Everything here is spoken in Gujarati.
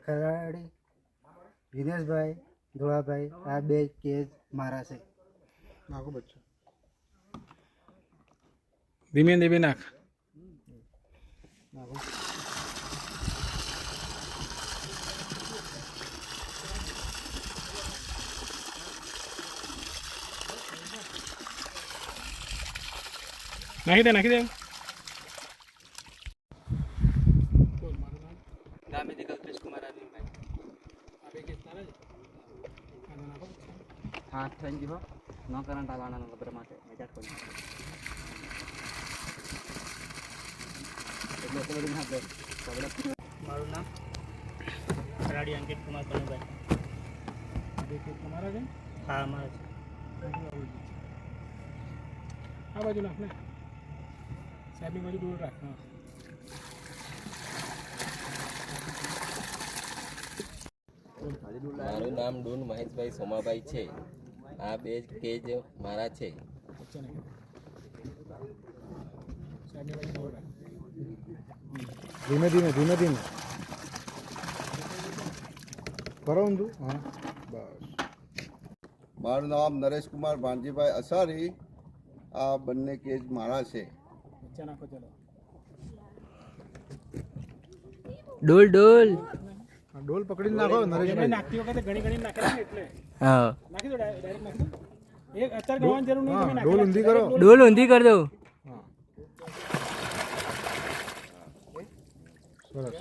ખરાડી, વિનેશભાઈ, ધોળાભાઈ, આ 2 કેસ મારા છે. નાખો બચ્ચો ધીમે ધીમે નાખ. નાખો. નાખી દે નાખી દે. ગામેથી કલ્પેશ કુમાર અરવિંદભાઈ. હા થેન્ક યુ. નો કરંટ આવવાના ખબર માટે મજાક કરી મારું નામ ખરાડી અંકિત કુમાર કનુભાઈ. તમારા છે? હા મારે છે. આ બાજુ નાખ ને સાહેબની બાજુ દૂર રાખ. હા મારું નામ ડૂન મહેશભાઈ સોમાભાઈ છે. આ 2 કેજ મારા છે. ધીમે ધીમે ધીમે ધીમે કરો ઊંધું. હા બસ. મારું નામ નરેશ કુમાર ભાણજીભાઈ અસારી. આ બંને કેસ મારા છે. નાખો ચલો. ડોલ ડોલ ડોલ પકડીને નાખો નરેશભાઈ. નાખતી વખતે ઘણી ઘણી નાખેલા ને એટલે હા નાખી દો. ડાયરેક્ટ નાખી દો. એક અત્યારે ગણવાની જરૂર નહીં. તમે ડોલ ઊંધી કરો. ડોલ ઊંધી કરી દો. સરસ.